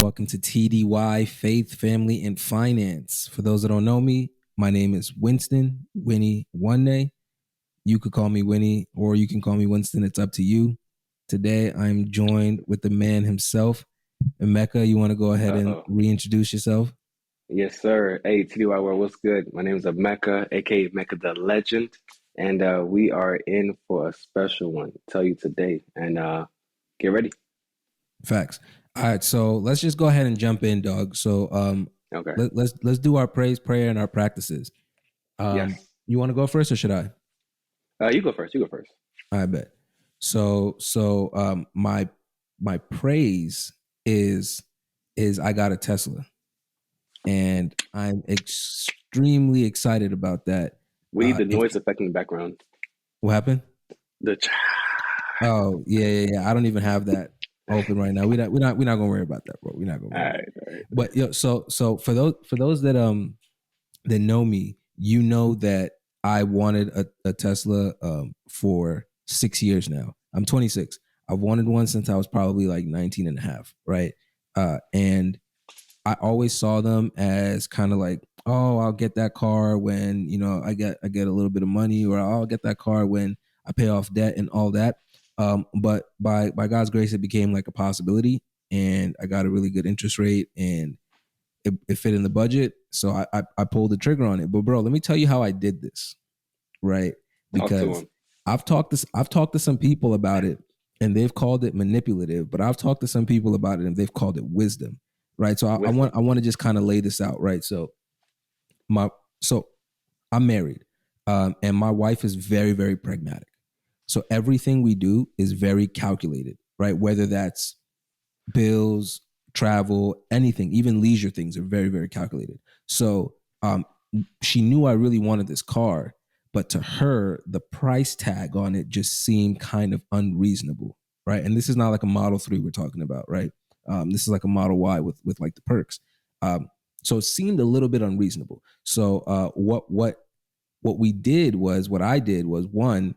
Welcome to TDY Faith, Family, and Finance. For those that don't know me, my name is Winston, Winnie One. You could call me Winnie or you can call me Winston. It's up to you. Today, I'm joined with the man himself. Emeka, you want to go ahead and Uh-oh. reintroduce yourself? Yes, sir. Hey, TDY World, what's good? My name is Emeka, aka Emeka the Legend, and we are in for a special one. Tell you today, and get ready. Facts. All right, so let's just go ahead and jump in, dog. So Okay. let's do our praise, prayer, and our practices. You want to go first or should I? You go first. You go first. I bet. My praise is I got a Tesla, and I'm extremely excited about that. We need the If noise effect in the background. what happened? The Oh yeah. I don't even have that open right now. We're not gonna worry about that, bro. We're not gonna all worry about right, it. all right. But so for those that know me, you know that I wanted a Tesla for 6 years now. I'm 26. I've wanted one since I was probably like 19 and a half, right? And I always saw them as kind of like, oh, I'll get that car when, I get a little bit of money, or I'll get that car when I pay off debt and all that. But by God's grace, it became like a possibility, and I got a really good interest rate, and it fit in the budget. So I pulled the trigger on it. But bro, let me tell you how I did this, right? Talk to Because him. I've talked to some people about it, and they've called it manipulative, but I've talked to some people about it and they've called it wisdom. Right. So I want Wisdom. I want to just kind of lay this out, right? My so I'm married. And my wife is very, very pragmatic. So everything we do is very calculated, right? Whether that's bills, travel, anything, even leisure things are very, very calculated. So she knew I really wanted this car, but to her, the price tag on it just seemed kind of unreasonable, right? And this is not like a Model 3 we're talking about, right? This is like a Model Y with like the perks. So it seemed a little bit unreasonable. So what I did was one,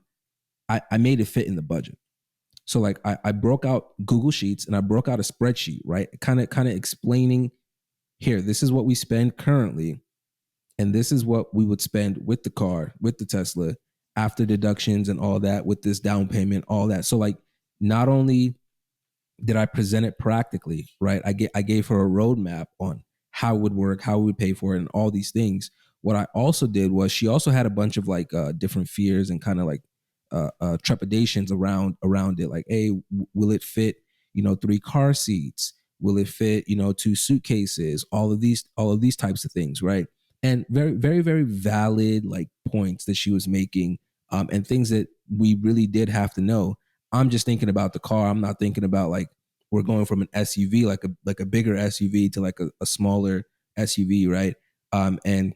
I made it fit in the budget. So like I broke out Google Sheets and I broke out a spreadsheet, right? Kind of explaining here, this is what we spend currently, and this is what we would spend with the car, with the Tesla, after deductions and all that, with this down payment, all that. So like not only did I present it practically, right? I gave her a roadmap on how it would work, how we would pay for it, and all these things. What I also did was she also had a bunch of like different fears and kind of like trepidations around it. Like, hey, will it fit? Three car seats? Will it fit? Two suitcases? All of these types of things, right? And very, very, very valid like points that she was making, and things that we really did have to know. I'm just thinking about the car. I'm not thinking about like we're going from an SUV, like a bigger SUV, to like a smaller SUV, right? And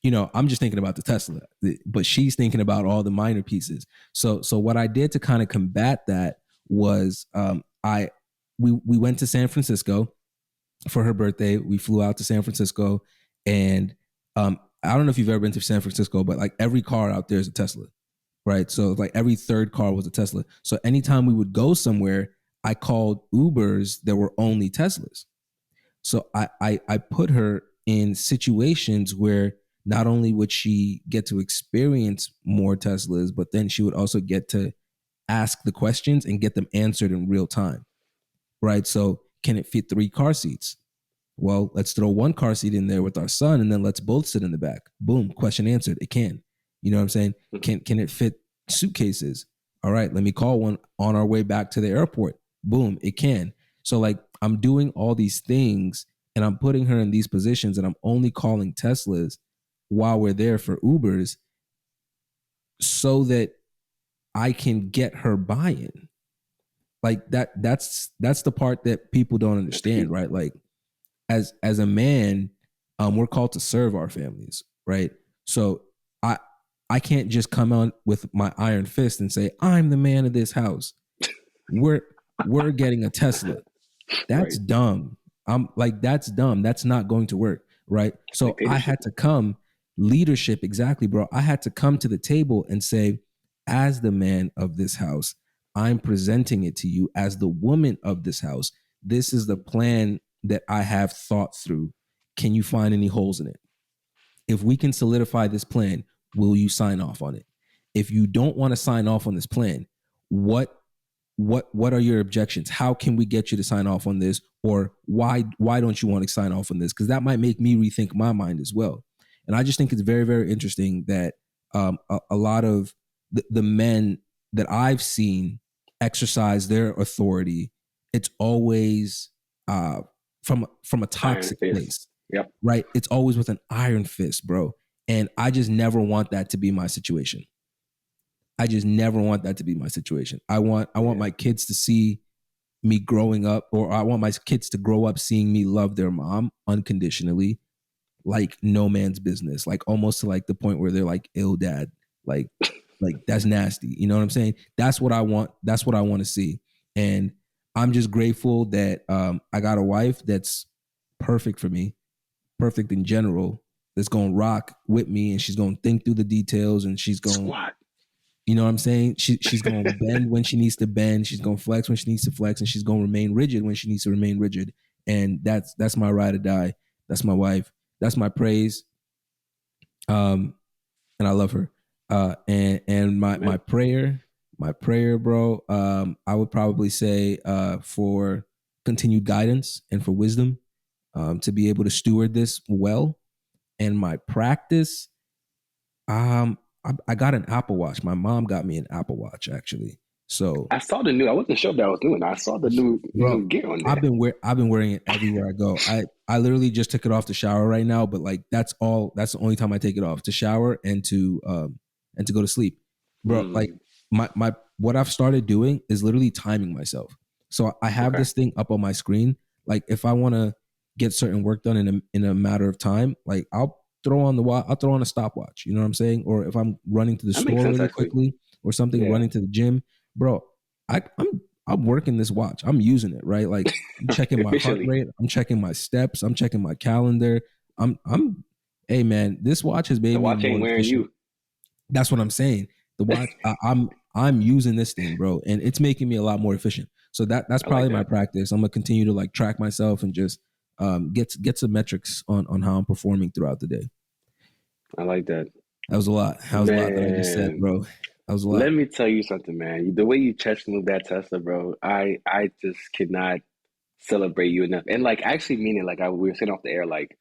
I'm just thinking about the Tesla, but she's thinking about all the minor pieces. So what I did to kind of combat that was we went to San Francisco for her birthday. We flew out to San Francisco, and I don't know if you've ever been to San Francisco, but like every car out there is a Tesla, right? So like every third car was a Tesla. So anytime we would go somewhere, I called Ubers that were only Teslas. So I put her in situations where not only would she get to experience more Teslas, but then she would also get to ask the questions and get them answered in real time, right? So can it fit three car seats? Well, let's throw one car seat in there with our son, and then let's both sit in the back. Boom, question answered. It can. You know what I'm saying? Can it fit suitcases? All right, let me call one on our way back to the airport. Boom, it can. So like I'm doing all these things and I'm putting her in these positions, and I'm only calling Teslas while we're there for Ubers so that I can get her buy-in. Like that's the part that people don't That's key. understand, right? Like as a man, we're called to serve our families, right? So I I can't just come on with my iron fist and say I'm the man of this house. We're we're getting a Tesla. That's Right. dumb. I'm like that's dumb. That's not going to work, right? So I Dictatorship. had to come leadership exactly, bro. I had to come to the table and say, as the man of this house, I'm presenting it to you as the woman of this house. This is the plan that I have thought through, can you find any holes in it? If we can solidify this plan, will you sign off on it? If you don't want to sign off on this plan, what what are your objections? How can we get you to sign off on this? Or why don't you want to sign off on this? Because that might make me rethink my mind as well. And I just think it's very, very interesting that a lot of the men that I've seen exercise their authority, it's always from a Iron toxic fist. place, Yep. right? It's always with an iron fist, bro. And I just never want that to be my situation. I just never want that to be my situation. I want Yeah. my kids to see me growing up, or I want my kids to grow up seeing me love their mom unconditionally, like no man's business, like almost to like the point where they're like, ill dad, like that's nasty. You know what I'm saying? That's what I want. That's what I want to see. And I'm just grateful that I got a wife that's perfect for me, perfect in general, that's going to rock with me, and she's going to think through the details, and she's going, Squat. you know what I'm saying? She's going to bend when she needs to bend. She's going to flex when she needs to flex, and she's going to remain rigid when she needs to remain rigid. And that's my ride or die. That's my wife. That's my praise. And I love her. And my Amen. prayer, bro. I would probably say for continued guidance and for wisdom, to be able to steward this well. And my practice, I got an Apple Watch. My mom got me an Apple Watch actually. So, I saw the new. I wasn't sure that I was new, and I saw the bro, new gear on I've there. been wearing it everywhere I go. I literally just took it off to shower right now, but like that's all. That's the only time I take it off, to shower and to go to sleep, bro. Like Mm, my what I've started doing is literally timing myself. So I have okay. this thing up on my screen. Like if I want to get certain work done in a matter of time, like I'll throw on a stopwatch. You know what I'm saying? Or if I'm running to the That makes store sense, really actually. quickly or something, Yeah. running to the gym, bro. I'm working this watch. I'm using it, right? Like I'm checking my heart Officially, rate. I'm checking my steps. I'm checking my calendar. I'm hey man, this watch has the made me watch more ain't wearing efficient. you. That's what I'm saying. The watch, I'm using this thing, bro, and it's making me a lot more efficient. So that's I like probably my that. practice. I'm gonna continue to like track myself and just get some metrics on how I'm performing throughout the day. I like that. That was a lot. That was a lot that I just said, Man, bro. That was a lot. let me tell you something, man. The way you chest moved that Tesla, bro, I just cannot celebrate you enough. And like actually meaning like we were sitting off the air, like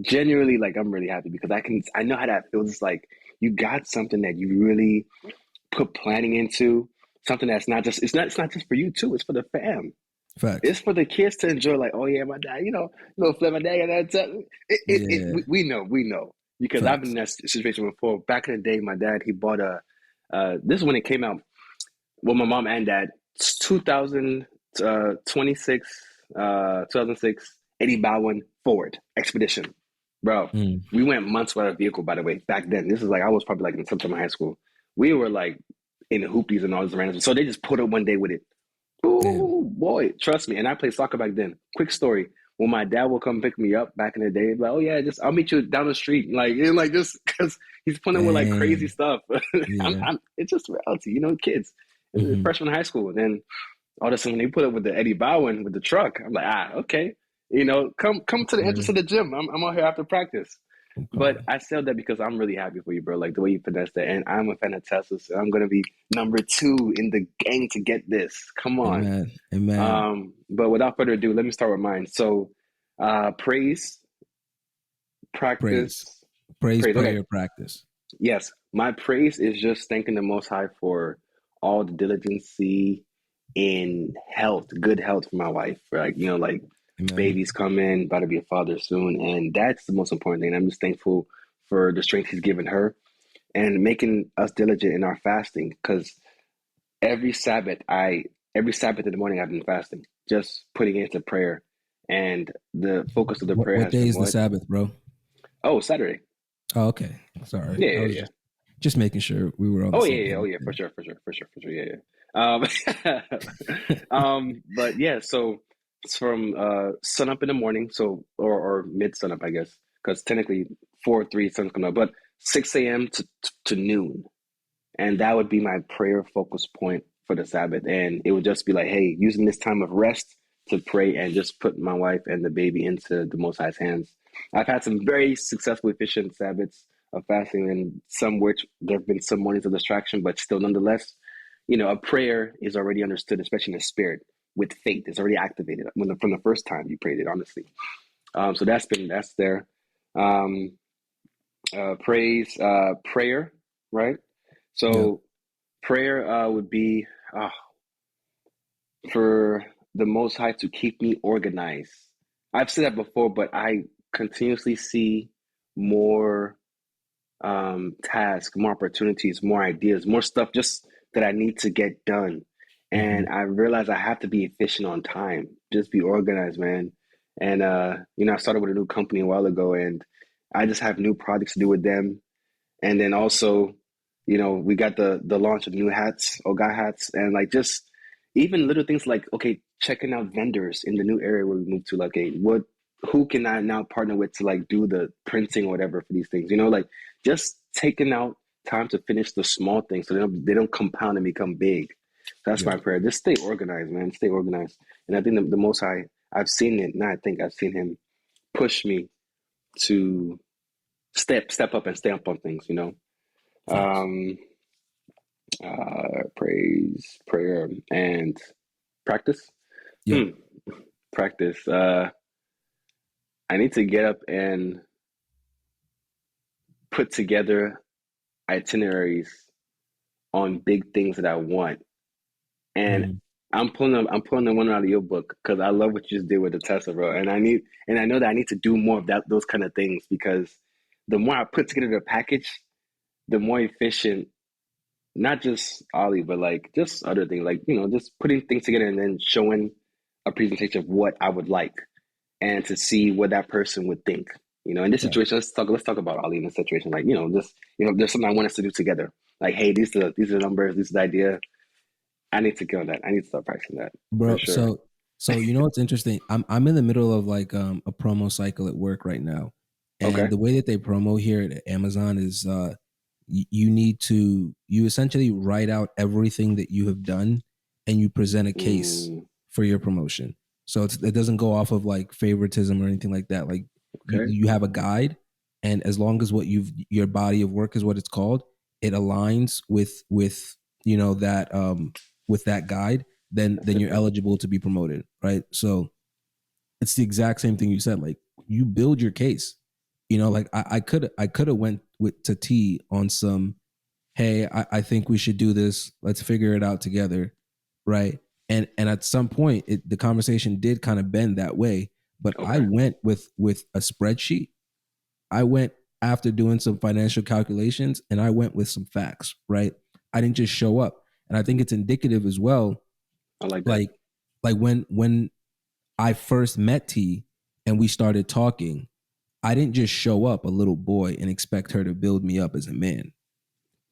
genuinely like I'm really happy because I know how that feels. It's like you got something that you really put planning into, something that's not just it's not just for you too, it's for the fam. Facts. It's for the kids to enjoy, like, oh yeah, my dad, little flip my dad and that. Yeah. We know because I've been in Facts. that situation before. Back in the day, my dad he bought a. This is when it came out. Well, my mom and dad, 2026, 2006, Eddie Bowen Ford Expedition, bro. Mm, We went months without a vehicle. By the way, back then, this is like I was probably like in September high school. We were like in the hoopies and all this random. So they just put up one day with it. damn. Oh boy, trust me. And I played soccer back then. Quick story: when my dad would come pick me up back in the day, like, oh yeah, just I'll meet you down the street, like just because he's putting with like crazy Dang. stuff. Yeah. It's just reality, kids. Hmm. Freshman high school, and then all of a sudden when they put up with the Eddie Bowen with the truck, I'm like, okay, come to the entrance Okay. of the gym. I'm out here after practice. But Okay. I said that because I'm really happy for you, bro. Like the way you finessed that, and I'm a fan of Tesla, so I'm gonna be number two in the gang to get this. Come on. Amen. Amen. But without further ado, let me start with mine. So, praise, Praise. practice, Praise, praise. Okay. prayer, practice. Yes. My praise is just thanking the Most High for all the diligence in health, good health for my wife. Like, like Amen. baby's coming, about to be a father soon. And that's the most important thing. I'm just thankful for the strength he's given her and making us diligent in our fasting because every Sabbath, every Sabbath in the morning, I've been fasting, just putting it into prayer. And the focus of the prayer What has day been is the what? Sabbath, bro? Oh, Saturday. Oh, okay. Sorry. Yeah, I yeah, was yeah. just making sure we were on the Oh, yeah, same yeah. Oh, page. yeah. For sure, for sure, for sure, for sure. Yeah, yeah. But yeah. So it's from sun up in the morning, so or mid sun up, I guess, because technically 4 3 sun's coming up, but 6 a.m. to noon, and that would be my prayer focus point for the Sabbath, and it would just be like, hey, using this time of rest to pray and just put my wife and the baby into the Most High's hands. I've had some very successful, efficient Sabbaths of fasting, and some which there have been some mornings of distraction, but still, nonetheless, a prayer is already understood, especially in the spirit with faith. It's already activated from the first time you prayed it, honestly. So that's there. Um, prayer, right? Yeah. So prayer would be for the Most High to keep me organized. I've said that before, but I continuously see more tasks, more opportunities, more ideas, more stuff just that I need to get done. Mm-hmm. And I realize I have to be efficient on time, just be organized, man. And I started with a new company a while ago, and I just have new projects to do with them. And then also, we got the launch of new hats, Oga hats, and like just even little things like, okay, checking out vendors in the new area where we moved to, like, okay, who can I now partner with to like do the printing or whatever for these things, like just taking out time to finish the small things so they don't compound and become big. That's Yeah. my prayer. Just stay organized, man. Stay organized. And I think the Most High, I've seen it, not I think I've seen him push me to step up and stay up on things. Facts. Um, praise, prayer, and practice. Yep. Hmm. Practice. I need to get up and put together itineraries on big things that I want. And Mm-hmm. I'm pulling the one out of your book because I love what you just did with the Tesla, bro. And I know that I need to do more of those kind of things, because the more I put together the package, the more efficient, not just Ollie, but like just other things, like, just putting things together and then showing a presentation of what I would like, and to see what that person would think. In this Right. situation, let's talk about Ollie in this situation. Like, just, there's something I want us to do together. Like, hey, these are the numbers, this is the idea. I need to get on that. I need to start practicing that for Bro, sure. so what's interesting? I'm in the middle of like a promo cycle at work right now. And Okay. the way that they promo here at Amazon is you essentially write out everything that you have done and you present a case Mm, for your promotion. So it doesn't go off of like favoritism or anything like that. Like okay. you have a guide, and as long as your body of work is what it's called, it aligns with that with that guide, That's then you're different. eligible to be promoted, right? So it's the exact same thing you said. Like you build your case. Like I could have went with to T on some, hey, I think we should do this. Let's figure it out together, right? And at some point, the conversation did kind of bend that way. But I Okay. went with a spreadsheet. I went after doing some financial calculations, and I went with some facts, right? I didn't just show up, and I think it's indicative as well. I like that. Like when I first met T and we started talking, I didn't just show up a little boy and expect her to build me up as a man.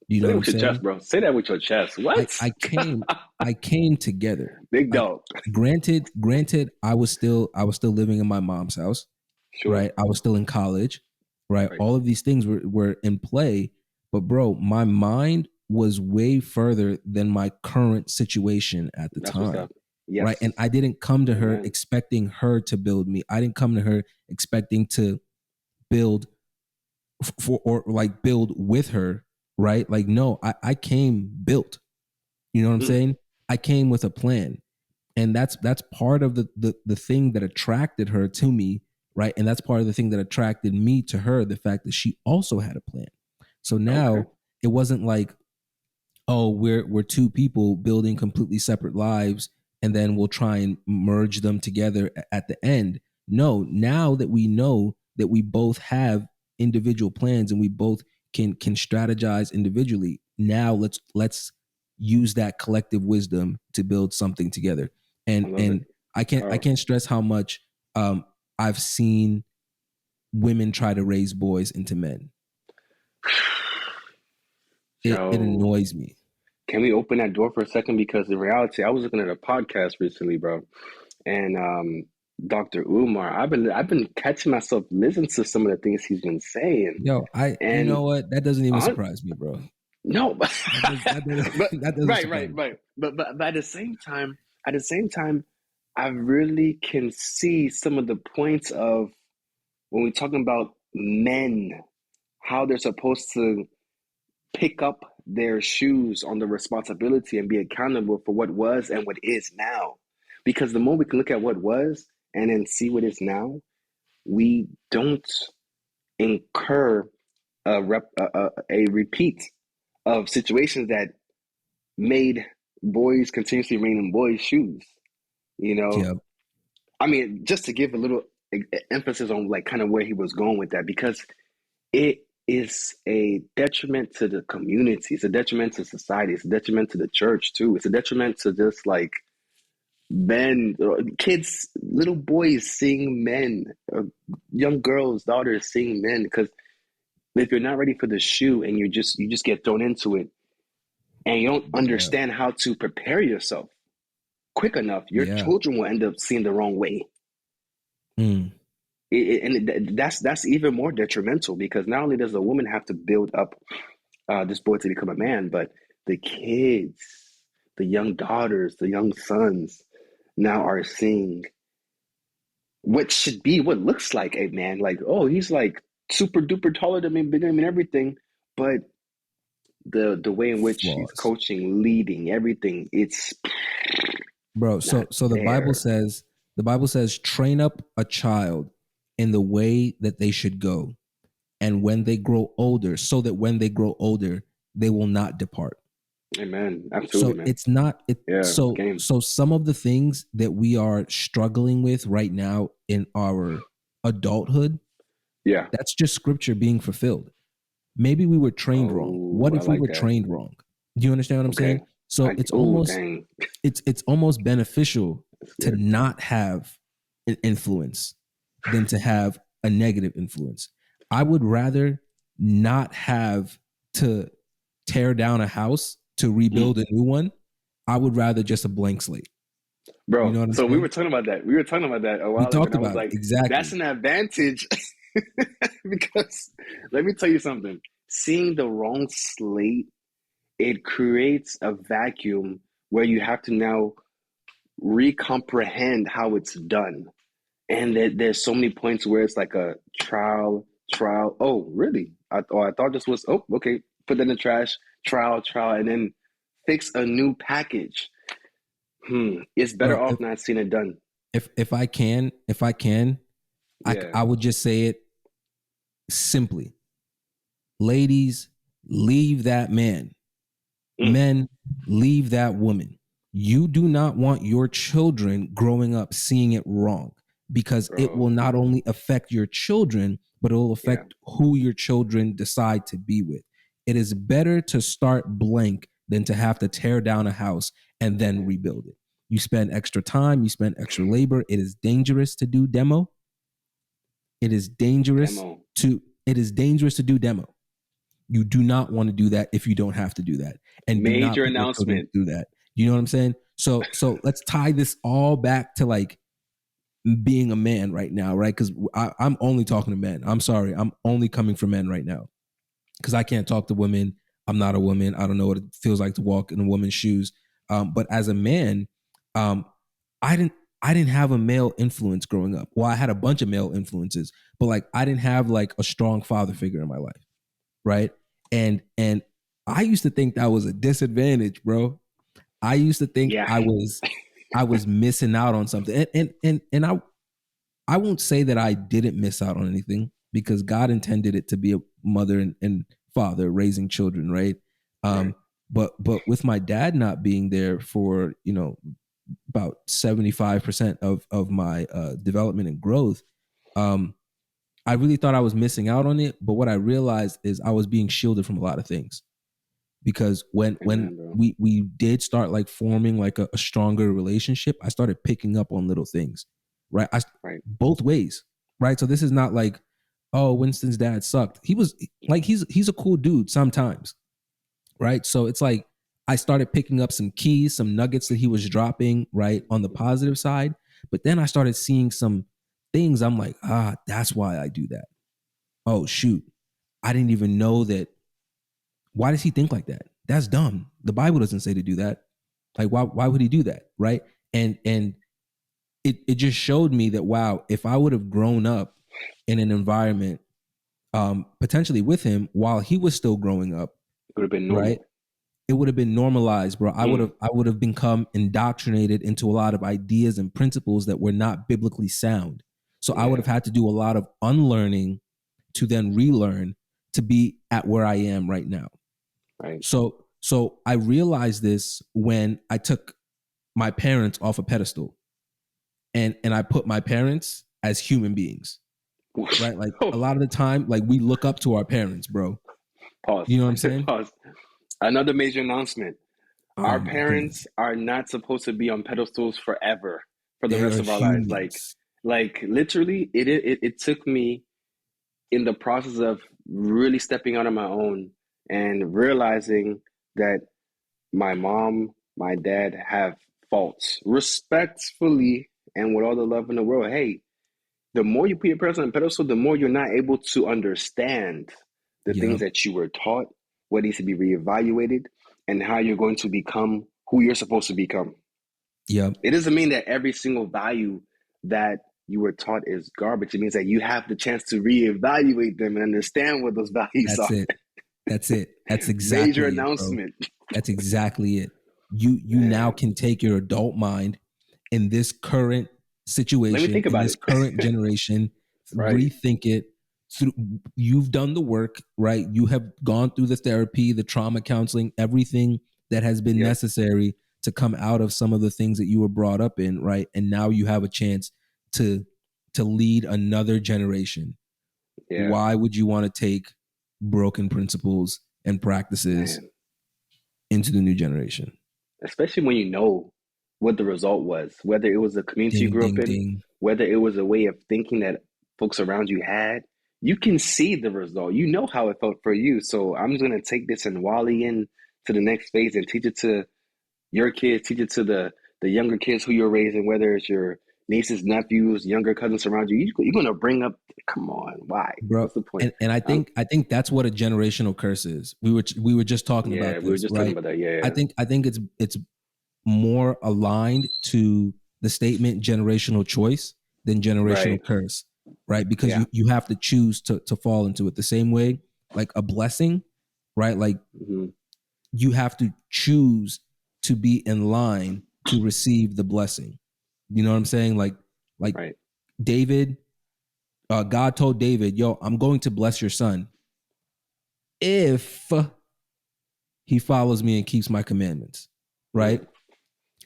Do you Say know that what I'm with your chest, saying? bro. Say that with your chest. I, What? I came I came together. Big Like dog. granted, I was still living in my mom's house, Sure. right? I was still in college, right? Right. All of these things were in play, but bro, my mind was way further than my current situation at the That's what's time, up. Yes. right? And I didn't come to her Amen. expecting her to build me. I didn't come to her expecting to build for or like build with her, right? Like no, I came built. You know what I'm Mm, saying? I came with a plan, and that's part of the thing that attracted her to me, right? And that's part of the thing that attracted me to her, the fact that she also had a plan. So okay. now it wasn't like, oh, we're two people building completely separate lives and then we'll try and merge them together at the end. No, now that we know that we both have individual plans and we both can strategize individually, now let's use that collective wisdom to build something together. I and love it. and I can't I Oh, can't stress how much I've seen women try to raise boys into men. It yo, annoys me. can we open that door for a second? Because in reality, I was looking at a podcast recently, bro, and Dr. Umar, I've been catching myself listening to some of the things he's been saying, Yo, you and know what? That doesn't even on surprise me, bro. no, That does but that doesn't right, surprise right, me. right, but at the same time, I really can see some of the points of when we're talking about men, how they're supposed to pick up their shoes on the responsibility and be accountable for what was and what is now. Because the more we can look at what was and then see what is now, we don't incur a repeat of situations that made boys continuously remain in boys' shoes. You know, Yeah. I mean, just to give a little emphasis on like kind of where he was going with that, because it is a detriment to the community. It's a detriment to society. It's a detriment to the church too. It's a detriment to just like men, kids, little boys seeing men, young girls, daughters seeing men. Because if you're not ready for the shoe and you just get thrown into it, and you don't Yeah. understand how to prepare yourself quick enough, your Yeah. children will end up seeing the wrong way. Mm. That's even more detrimental because not only does the woman have to build up this boy to become a man, but the kids, the young daughters, the young sons now are seeing what should be what looks like a man. Like, oh, he's like super duper taller than me, bigger than me, and everything. But the way in which he's Flaws. coaching, leading, everything, it's Bro, not so there. the Bible says train up a child in the way that they should go, and when they grow older, so that when they grow older, they will not depart. Amen. Absolutely, So man. it's not it Yeah, so game. so some of the things that we are struggling with right now in our adulthood, Yeah. that's just scripture being fulfilled. Maybe we were trained wrong. Oh, What I if we like were that. trained wrong? Do you understand what I'm Okay. saying? So Oh, dang. it's almost beneficial That's to good. not have an influence than to have a negative influence. I would rather not have to tear down a house to Mm. rebuild a new one. I would rather just a blank slate. You Bro, know what I'm so we saying? were talking about that. We were talking about that a We while ago, talked and I was about it. like, that's Exactly. an advantage because let me tell you something. Seeing the wrong slate, it creates a vacuum where you have to now recomprehend how it's done. And there's so many points where it's like a trial. Oh, really? I thought this was, oh, okay, put that in the trash, trial, and then fix a new package. It's better Bro, off not seeing it done. if I can, Yeah. I would just say it simply. Ladies, leave that man. Mm, Men, leave that woman. You do not want your children growing up seeing it wrong because it will bro. not only affect your children, but it will Yeah. affect who your children decide to be with. It is better to start blank than to have to tear down a house and then Man. rebuild it. You spend extra time, you spend extra labor. It is dangerous to do demo. It is dangerous Demo. it is dangerous to do demo. You do not want to do that if you don't have to do that, and do not Major put your children announcement. through that. You know what I'm saying? So let's tie this all back to like being a man right now, right? Because I'm only talking to men. I'm sorry, I'm only coming from men right now because I can't talk to women. I'm not a woman. I don't know what it feels like to walk in a woman's shoes. But as a man, um, I didn't I didn't have a male influence growing up. Well, I had a bunch of male influences, but like I didn't have like a strong father figure in my life, right? And I used to think that was a disadvantage, bro. I used to think Yeah. I was missing out on something. And I won't say that I didn't miss out on anything because God intended it to be a mother and father raising children, right? Right. Um, but with my dad not being there for, about 75% of my development and growth, um, I really thought I was missing out on it. But what I realized is I was being shielded from a lot of things because when Amen, bro. we did start like forming like a stronger relationship, I started picking up on little things, right? Right. Both ways, right? So this is not like, oh, Winston's dad sucked. He was like he's a cool dude sometimes, right? So it's like I started picking up some keys, some nuggets that he was dropping, right, on the positive side. But then I started seeing some things. I'm like, that's why I do that. Oh shoot, I didn't even know that. Why does he think like that? That's dumb. The Bible doesn't say to do that. Like why would he do that? Right. And it just showed me that, wow, if I would have grown up in an environment potentially with him while he was still growing up, It would have been right? normal. It would have been normalized, bro. Mm, I would have become indoctrinated into a lot of ideas and principles that were not biblically sound. So I would yeah, have had to do a lot of unlearning to then relearn to be at where I am right now. right. So I realized this when I took my parents off a pedestal and I put my parents as human beings, right? Like Oh, a lot of the time, like we look up to our parents, bro. pause. You know what I'm saying? Pause. Another major announcement. Oh Our my goodness. parents are not supposed to be on pedestals forever for the They rest are of our lives. humans. Like literally, it took me in the process of really stepping out on my own and realizing that my mom, my dad have faults, respectfully and with all the love in the world. Hey, the more you put your parents on a pedestal, the more you're not able to understand the things Yep. that you were taught, what needs to be reevaluated, and how you're going to become who you're supposed to become. Yep. It doesn't mean that every single value that you were taught is garbage. It means that you have the chance to reevaluate them and understand what those values That's are. it. That's it. That's Major exactly it, bro. announcement. That's exactly it. You now Man, can take your adult mind in this current let me situation, think in about this it. current generation, Right. rethink it. Through, you've done the work, right? You have gone through the therapy, the trauma counseling, everything that has been Yep. necessary to come out of some of the things that you were brought up in, right? And now you have a chance to lead another generation. Yeah. Why would you want to take broken principles and practices Man. into the new generation? Especially when you know what the result was, whether it was a community you Ding, grew up ding, in, ding. whether it was a way of thinking that folks around you had, you can see the result. You know how it felt for you. So I'm just gonna take this and volley in to the next phase and teach it to your kids, teach it to the younger kids who you're raising, whether it's your nieces, nephews, younger cousins around you. You're gonna bring up. Come on, why? Bro. What's the point? And I think that's what a generational curse is. We were just talking Yeah, about we were this, just talking right? about that. Yeah, I think it's more aligned to the statement generational choice than generational right. curse, right? Because Yeah. you have to choose to fall into it the same way like a blessing, right? Like Hmm. you have to choose to be in line to receive the blessing. You know what I'm saying? Like Right. David, God told David, "Yo, I'm going to bless your son if he follows me and keeps my commandments." Right?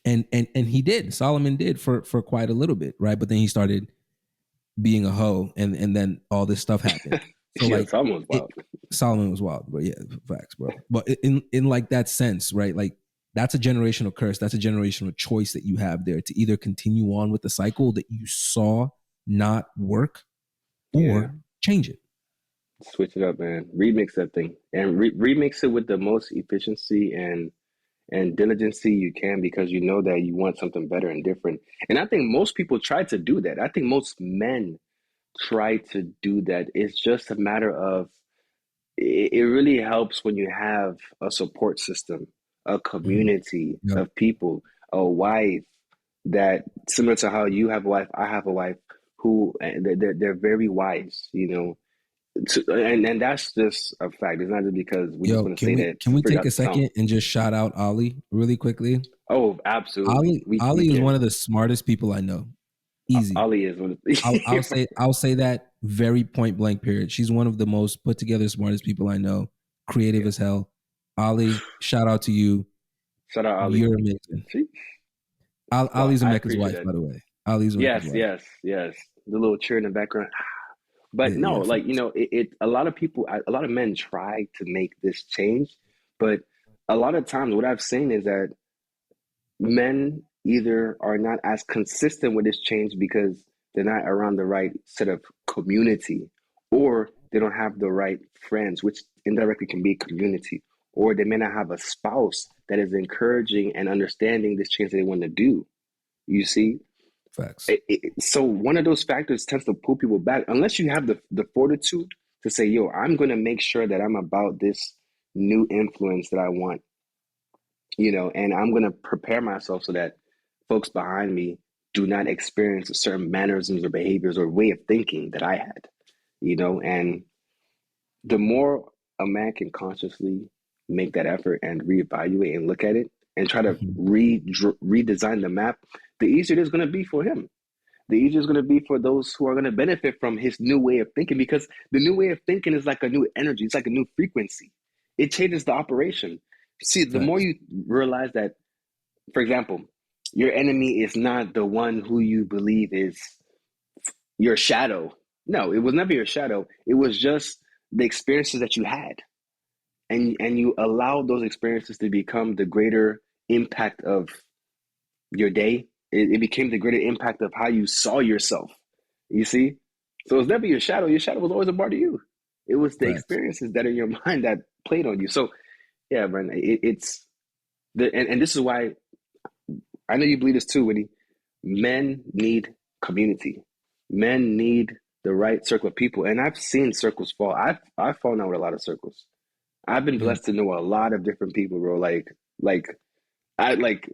Mm. And he did. Solomon did for quite a little bit, right? But then he started being a hoe, and then all this stuff happened. So Yeah, like it's almost it, wild. Solomon was wild, but yeah, facts, bro. But in like that sense, right? Like that's a generational curse. That's a generational choice that you have there to either continue on with the cycle that you saw not work Yeah. or change it. Switch it up, man. Remix that thing and remix it with the most efficiency and diligency you can because you know that you want something better and different. And I think most people try to do that. I think most men try to do that. It's just a matter of it really helps when you have a support system, a Mm. community Yep. of people, a wife that similar to how you have a wife, I have a wife who they're very wise, you know, and that's just a fact. It's not just because we just Yo, want to say that can we straight take out a the tongue. second and just shout out Ali really quickly? Oh, absolutely. We Ali is one can. of the smartest people I know. Easy. Ali is one of the, I'll say that very point blank. Period. She's one of the most put together, smartest people I know. Creative yeah. as hell. Ali, shout out to you. Shout out Ali. You're amazing. See? Well, Ali's I Emeka's appreciate wife, that. by the way. Ali's Emeka's Yes, wife. yes, yes. The little cheer in the background. But Yeah, no, yeah, like you facts. know, a lot of people, a lot of men try to make this change, but a lot of times, what I've seen is that men either are not as consistent with this change because they're not around the right set of community, or they don't have the right friends, which indirectly can be community, or they may not have a spouse that is encouraging and understanding this change that they want to do. You see, Facts. so one of those factors tends to pull people back unless you have the fortitude to say, "Yo, I'm going to make sure that I'm about this new influence that I want, you know, and I'm going to prepare myself so that folks behind me do not experience certain mannerisms or behaviors or way of thinking that I had, and the more a man can consciously make that effort and reevaluate and look at it and try to Mhm. redesign the map, the easier it is going to be for him. The easier it's going to be for those who are going to benefit from his new way of thinking, because the new way of thinking is like a new energy. It's like a new frequency. It changes the operation. See, the more Facts. you realize that, for example, your enemy is not the one who you believe is your shadow. No, it was never your shadow. It was just the experiences that you had. And you allowed those experiences to become the greater impact of your day. It became the greater impact of how you saw yourself. You see? So it's never your shadow. Your shadow was always a part of you. It was the Facts. experiences that are in your mind that played on you. So yeah, Brandon, it's and this is why I know you believe this too, Winnie. Men need community. Men need the right circle of people. And I've seen circles fall. I've fallen out with a lot of circles. I've been Yeah. blessed to know a lot of different people, bro. Like I like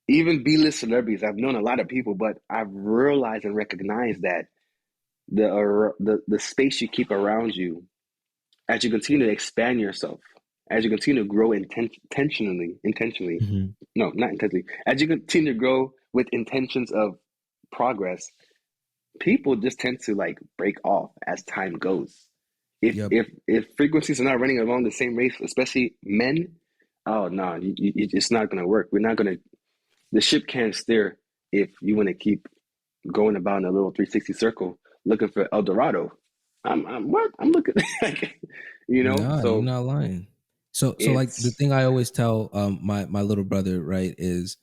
even B-list celebrities. I've known a lot of people, but I've realized and recognized that the space you keep around you as you continue to expand yourself, as you continue to grow intentionally, Mhm. no, not intentionally, as you continue to grow with intentions of progress, people just tend to like break off as time goes. If Yep. if if frequencies are not running along the same race, especially men, oh no, it's not going to work. We're not going to. The ship can't steer if you want to keep going about in a little 360 circle looking for El Dorado. I'm what? I'm looking like, Nah, you're so not lying. So like the it's thing I always tell my little brother, right, is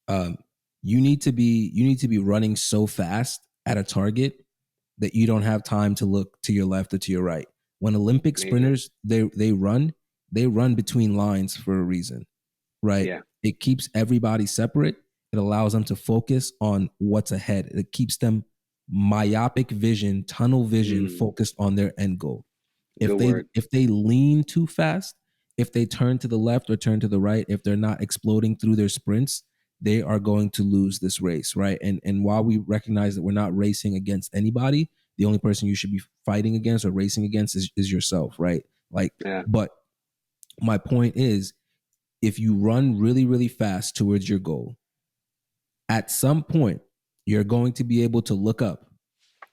um you need to be running so fast at a target that you don't have time to look to your left or to your right. When Olympic major. sprinters they run between lines for a reason, right? Yeah. It keeps everybody separate. It allows them to focus on what's ahead. It keeps them myopic vision, tunnel vision, Mm, focused on their end goal. good If they word. if they lean too fast, if they turn to the left or turn to the right, if they're not exploding through their sprints, they are going to lose this race, right? And while we recognize that we're not racing against anybody, the only person you should be fighting against or racing against is yourself, right? Like, Yeah. but my point is, if you run really, really fast towards your goal, at some point, you're going to be able to look up.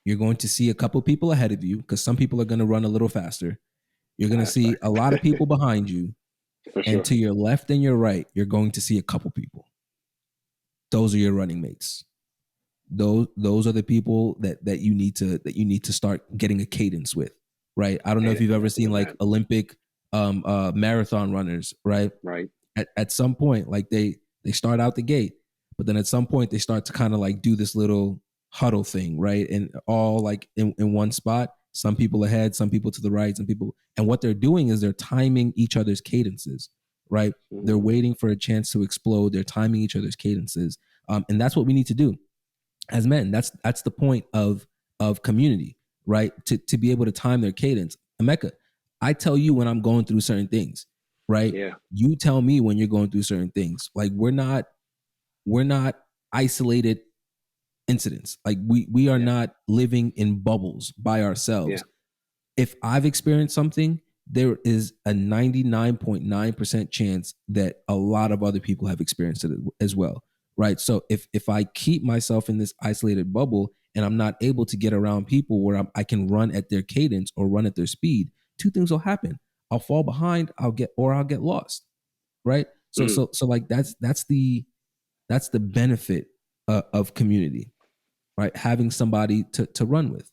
You're going to see a couple people ahead of you because some people are going to run a little faster. You're going to That's see a lot of fine. people behind you. For And sure. to your left and your right, you're going to see a couple people. Those are your running mates. Those are the people that you need to start getting a cadence with, right? I don't know if you've ever That's a seen good like man. Olympic marathon runners, right? Right. At some point, like they start out the gate, but then at some point they start to kind of like do this little huddle thing, right? And all like in one spot, some people ahead, some people to the right, some people, and what they're doing is they're timing each other's cadences, right? They're Mm, waiting for a chance to explode. They're timing each other's cadences, and that's what we need to do as men. That's the point of community, right? To be able to time their cadence. Emeka, I tell you when I'm going through certain things, right? yeah. You tell me when you're going through certain things. Like we're not isolated incidents. Like we are Yeah. not living in bubbles by Yeah. ourselves. If I've experienced something, there is a 99.9% chance that a lot of other people have experienced it as well. Right. So if I keep myself in this isolated bubble and I'm not able to get around people where I can run at their cadence or run at their speed, two things will happen. I'll fall behind, I'll get lost. Right. So Mm. so like that's the benefit of community, right? Having somebody to run with.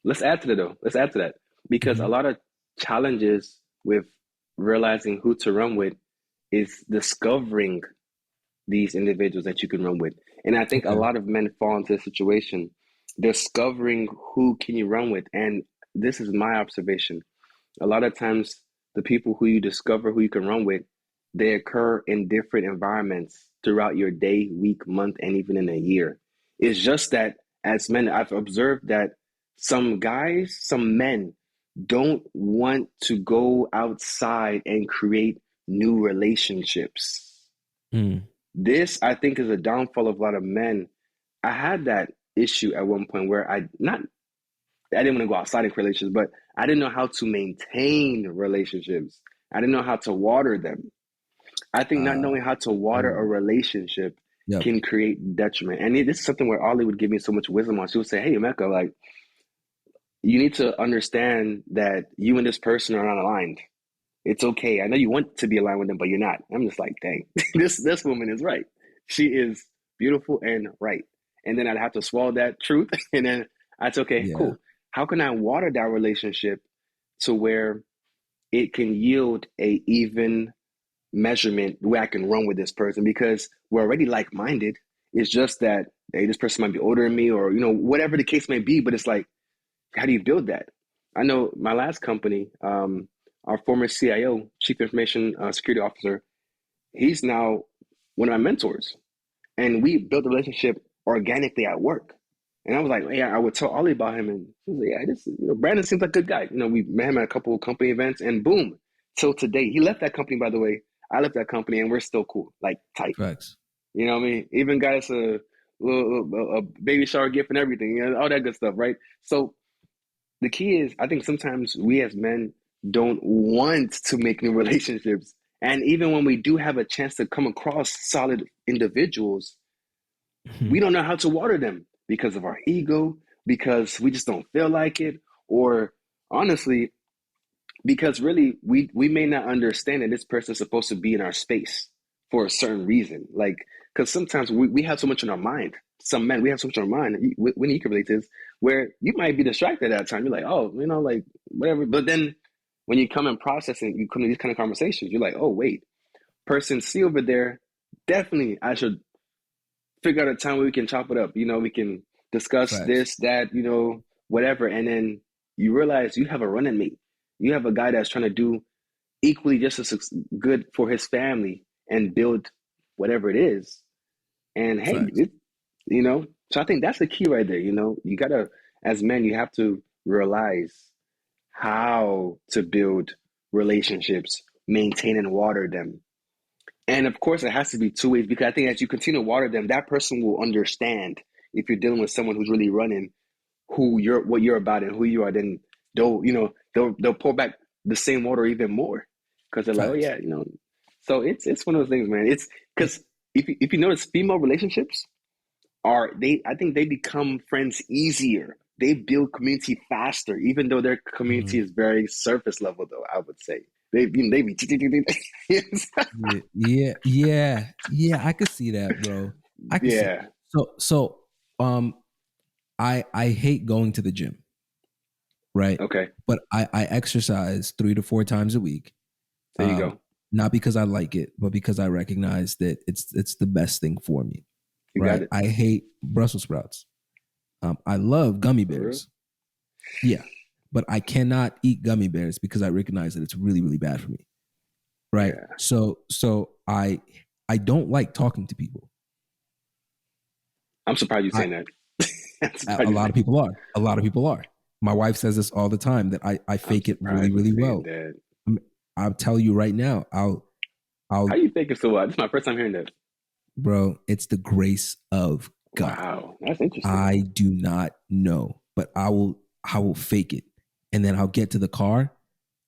Let's add to that though. Let's add to that because a Mhm. lot of challenges with realizing who to run with is discovering these individuals that you can run with. And I think a Okay. lot of men fall into a situation discovering who can you run with. And this is my observation. A lot of times the people who you discover who you can run with, they occur in different environments throughout your day, week, month, and even in a year. It's just that as men, I've observed that some guys, some men don't want to go outside and create new relationships. Mm. This, I think, is a downfall of a lot of men. I had that issue at one point where I didn't want to go outside of relationships, but I didn't know how to maintain relationships. I didn't know how to water them. I think not Uh, knowing how to water a mm, relationship yep. can create detriment. And this is something where Ollie would give me so much wisdom on. She would say, "Hey, Emeka, like you need to understand that you and this person are not aligned. It's okay. I know you want to be aligned with them, but you're not." I'm just like, dang, this woman is right. She is beautiful and right. And then I'd have to swallow that truth, and then I'd say, okay, Yeah. cool. How can I water that relationship to where it can yield a even measurement where I can run with this person? Because we're already like minded. It's just that hey, this person might be older than me, or whatever the case may be. But it's like, how do you build that? I know my last company, our former CIO, Chief Information Security Officer, he's now one of my mentors. And we built a relationship organically at work. And I was like, yeah, I would tell Ollie about him. And he was like, yeah, Brandon seems like a good guy. We met him at a couple of company events and boom, till today. He left that company, by the way. I left that company and we're still cool, like tight. Facts. You know what I mean? Even got us a baby shower gift and everything, all that good stuff, right? So the key is, I think sometimes we as men don't want to make new relationships. And even when we do have a chance to come across solid individuals, we Mhm. don't know how to water them because of our ego, because we just don't feel like it, or honestly, because really we may not understand that this person is supposed to be in our space for a certain reason. Like, because sometimes we have so much on our mind. Some men, we have so much on our mind. When you can relate to this, where you might be distracted at that time. You're like, oh, like whatever. But then when you come and process and you come to these kind of conversations, you're like, oh wait, person C over there, definitely I should figure out a time where we can chop it up. We can discuss Facts. this, that, whatever. And then you realize you have a running mate. You have a guy that's trying to do equally just as good for his family and build whatever it is. And hey, Facts. so I think that's the key right there. You gotta, as men, you have to realize how to build relationships, maintain and water them. And of course, it has to be two ways because I think as you continue to water them, that person will understand if you're dealing with someone who's really running what you're about and who you are. Then they'll pour back the same water even more because they're like, oh Facts. yeah. So it's one of those things, man. It's It, because if you notice, female relationships I think they become friends easier. They build community faster, even though their community mhm. is very surface level. Though I would say they be Yeah, yeah, yeah, yeah. I could see that, bro. I could see. yeah. Um, I hate going to the gym, right? Okay, But I exercise 3 to 4 times a week. there you Um, go. not because I like it, but because I recognize that it's the best thing for me, You got right? it. I hate Brussels sprouts. I love gummy For real? bears. Yeah, but I cannot eat gummy bears because I recognize that it's really really bad for me, right? Yeah. So I don't like talking to people. I'm surprised you're I saying that. I'm A surprised you're lot saying of people are. A lot of people are. My wife says this all the time that I I'm fake it really surprised you're really saying well. that. I'll tell you right now. How I'll you think it's so This is my first time hearing that. bro. It's the grace of God. Wow, that's interesting. I do not know, but I will fake it, and then I'll get to the car,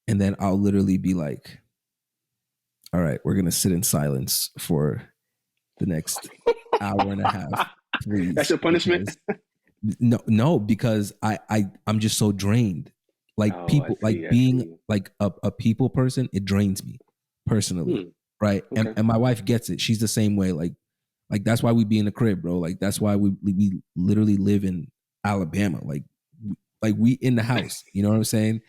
and then I'll literally be like, "All right, we're gonna sit in silence for the next hour and a half, That's please," your punishment? because no, because I'm just so drained. Like Oh, I people, like see. I being see. like a people person, it drains me personally, Hmm. right? And Okay. and my wife gets it. She's the same way. Like that's why we be in the crib, bro. Like that's why we literally live in Alabama. Like we in the house. You know what I'm saying?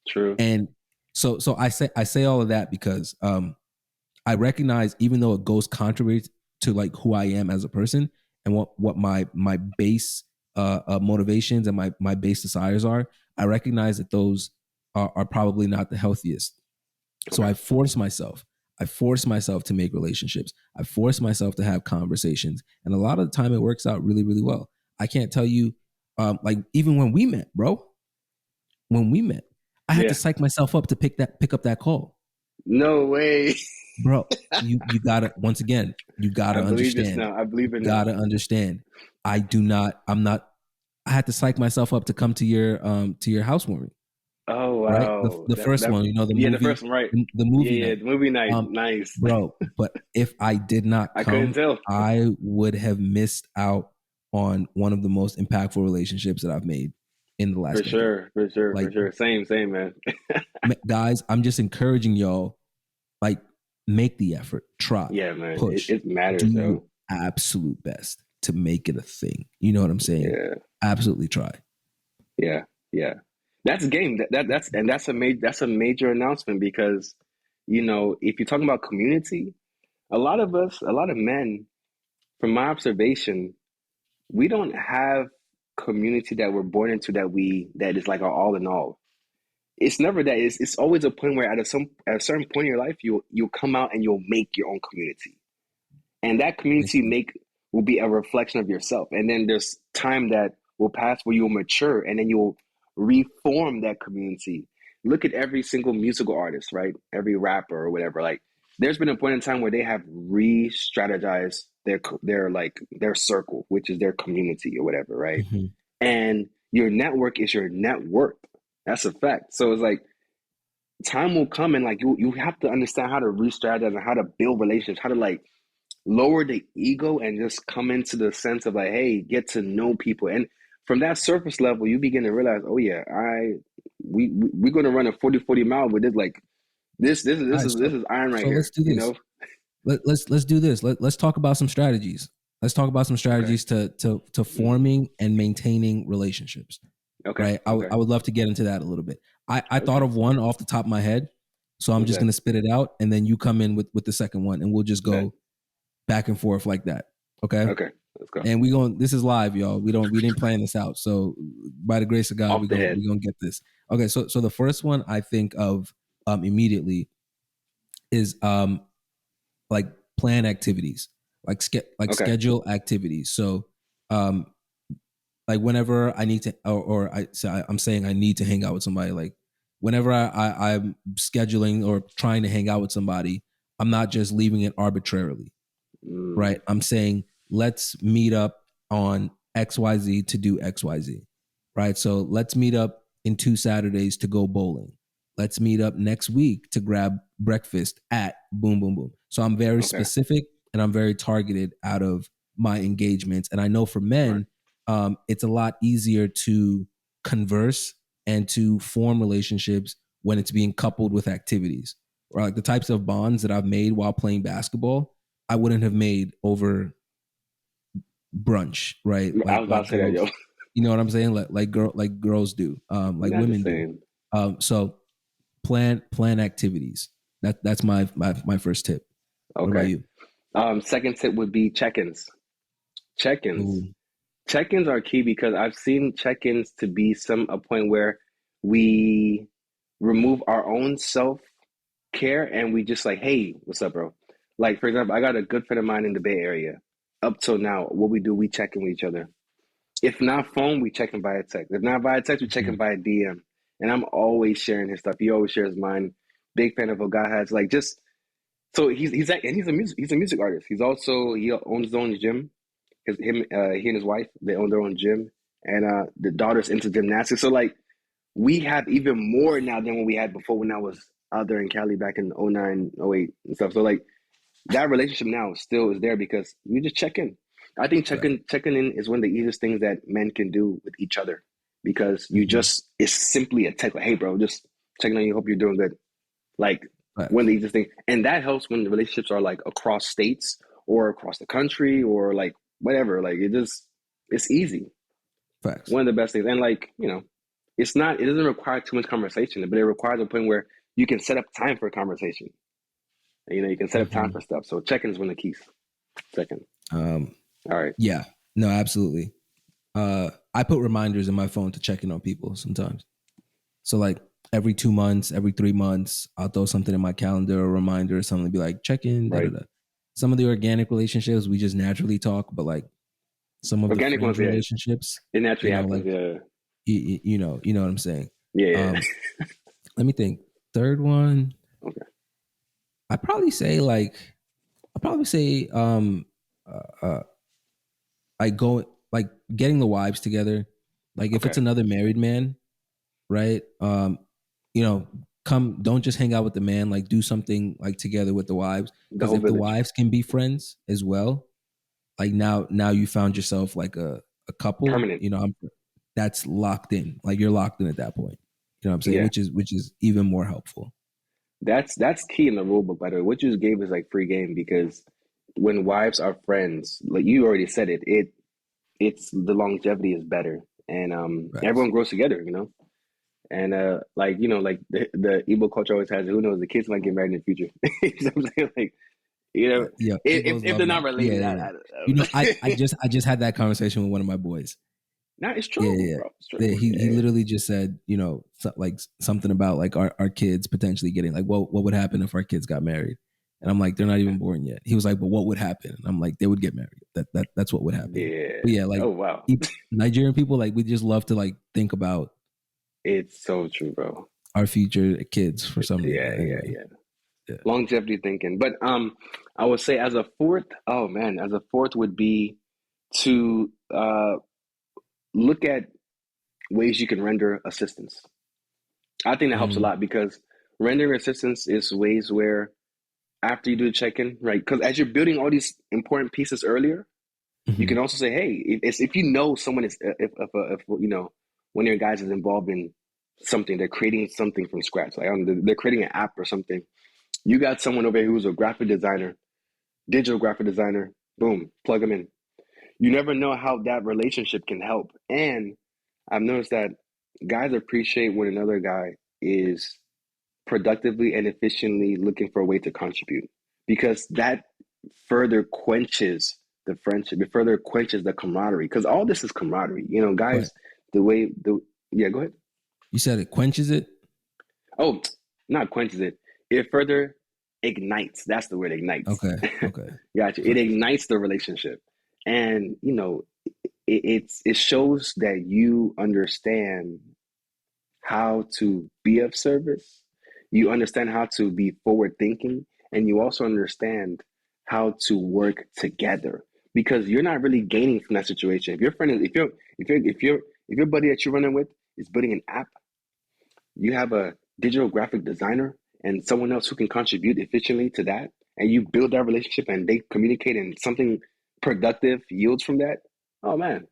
True. And so I say all of that because I recognize even though it goes contrary to like who I am as a person and what my base motivations and my base desires are, I recognize that those are probably not the healthiest. So Okay. I force myself to make relationships. I force myself to have conversations, and a lot of the time it works out really really well. I can't tell you, like even when we met, bro, when we met, I had to Yeah. psych myself up to pick up that call. No way. bro, you gotta, once again, you I gotta believe this understand. now. I You believe it now. gotta understand. I'm not, I had to psych myself up to your housewarming, Oh right? wow, The that first that one, the yeah, the movie, first one, right? the Yeah, movie yeah, night. the movie night, Um, nice. bro, but if I did not I couldn't come, tell. I would have missed out on one of the most impactful relationships that I've made in the For last decade. sure, for sure, Like, for sure. Same, man. guys, I'm just encouraging y'all, like, make the effort, try, Yeah, man, push, it matters, do your yo. absolute best to make it a thing. You know what I'm saying? Yeah, Absolutely try. yeah, yeah. That's a game. That's a major announcement because if you're talking about community, a lot of us, a lot of men, from my observation, we don't have community that we're born into that is like our all in all. It's never that. It's always a point where at a certain point in your life you'll come out and you'll make your own community, and that community Basically. make will be a reflection of yourself. And then there's time that will pass where you'll mature, and then you'll reform that community. Look at every single musical artist, right? Every rapper or whatever. Like, there's been a point in time where they have re-strategized their circle, which is their community or whatever, right? Mhm. And your network is your net worth. That's a fact. So it's like time will come, and like you have to understand how to re-strategize and how to build relationships, how to like lower the ego and just come into the sense of like, hey, get to know people. And from that surface level, you begin to realize, oh yeah, we're gonna run a 40 mile with this. Like All right, this is iron right so let's here, do this. Let's do this. Let's talk about some strategies. Let's talk about some Okay. strategies to Mm-hmm. forming and maintaining relationships. Okay. Right. Okay. I would love to get into that a little bit. I thought Okay. of one off the top of my head, so I'm What's just that? gonna spit it out, and then you come in with the second one, and we'll just Bet. go back and forth like that. Okay. Okay. Let's go. And we going. This is live, y'all. We didn't plan this out, so by the grace of God, Off the head. we gonna get this. Okay. So the first one I think of immediately is like plan activities, like Okay. schedule activities. So um like whenever I need to, I'm saying I need to hang out with somebody. Like whenever I'm scheduling or trying to hang out with somebody, I'm not just leaving it arbitrarily, Mm, right? I'm saying let's meet up on XYZ to do XYZ, right? So let's meet up in 2 Saturdays to go bowling. Let's meet up next week to grab breakfast at boom, boom, boom. So I'm very okay. specific and I'm very targeted out of my engagements. And I know for Right. men, it's a lot easier to converse and to form relationships when it's being coupled with activities. Or like the types of bonds that I've made while playing basketball, I wouldn't have made over brunch, right? I was about Like to say that, yo. girls, you know what I'm saying? Like girls do, like Not the women do. same. So plan activities. That's my first tip. What about Okay. you? Second tip would be check-ins. Check-ins. Ooh. Check-ins are key because I've seen check-ins to be a point where we remove our own self-care and we just like, hey, what's up, bro? Like, for example, I got a good friend of mine in the Bay Area. Up till now, what we do, we check in with each other. If not phone, we check in via text. If not via text, we check in Mhm. via DM. And I'm always sharing his stuff. He always shares mine. Big fan of what God has. Like, just so he's a music artist. He owns his own gym. He and his wife, they own their own gym, and the daughter's into gymnastics. So like we have even more now than what we had before when I was out there in Cali back in '09, '08 and stuff. So like that relationship now still is there because we just check in. I think Right. checking in is one of the easiest things that men can do with each other because Mhm. it's simply a text like, hey bro, just checking on you, hope you're doing good. Like one of Facts. the easiest things. And that helps when the relationships are like across states or across the country or like whatever. Like it's easy. Facts. One of the best things. And like, it doesn't require too much conversation, but it requires a point where you can set up time for a conversation. And, you can set up time Hmm. for stuff. So check-in is one of the keys. Second. Um, All right. yeah. No, absolutely. I put reminders in my phone to check in on people sometimes. So like every 2 months, every 3 months, I'll throw something in my calendar, a reminder or something to be like, check in, da da Right. da. Some of the organic relationships we just naturally talk, but like some of the Organic ones, fringe yeah. relationships, It naturally happens. like Yeah. you know what I'm saying. Yeah. Um, Let me think. Third one, Okay. I probably say like I probably say uh like go like getting the wives together. Like if it's Okay, another married man, right? You know, come don't just hang out with the man, like do something like together with the wives. the Because whole if the village, wives can be friends as well, like now you found yourself like a couple, permanent. you know, that's locked in. Like you're locked in at that point. You know what I'm saying? Yeah, Which is even more helpful. that's key in the rule book. By the way, what you just gave is like free game because when wives are friends, like you already said it's the longevity is better, and Facts. everyone grows together. And like like the Igbo culture always has, who knows, the kids might get married in the future. You know what I'm saying? Like, Yeah, Eagles if love they're not that. Yeah, related, yeah, yeah. You know, I just had that conversation with one of my boys. no, it's Yeah, true, yeah, bro. It's yeah. true. He Yeah. literally just said, you know, like something about like our kids potentially getting like, what would happen if our kids got married? And I'm like, they're not even born yet. He was like, but what would happen? And I'm like, they would get married. That's what would happen. Yeah. But yeah, like Oh wow. Nigerian people, like we just love to like think about It's so true, bro. our future kids for some reason. Yeah, yeah, Anyway, yeah. yeah. Longevity thinking. But I would say as a fourth, oh man, as a fourth would be to look at ways you can render assistance. I think that helps a Mm, lot because rendering assistance is ways where after you do the check-in, right? Because as you're building all these important pieces earlier, you hmm can also say, hey, if you know someone is, if one of your guys is involved in something, they're creating something from scratch, like they're creating an app or something. You got someone over here who's a graphic designer, digital graphic designer. Boom, plug them in. You never know how that relationship can help. And I've noticed that guys appreciate when another guy is productively and efficiently looking for a way to contribute because that further quenches the friendship. It further quenches the camaraderie because all this is camaraderie. But Guys, the way the yeah, go ahead. you said it quenches it. Oh, not quenches it. It further ignites. That's the word, ignites. Okay, okay. Gotcha. It Facts. ignites the relationship, and it shows that you understand how to be of service. You understand how to be forward thinking, and you also understand how to work together because you're not really gaining from that situation. If your friend is, if your buddy that you're running with is building an app, you have a digital graphic designer and someone else who can contribute efficiently to that, and you build that relationship and they communicate and something productive yields from that. Oh man,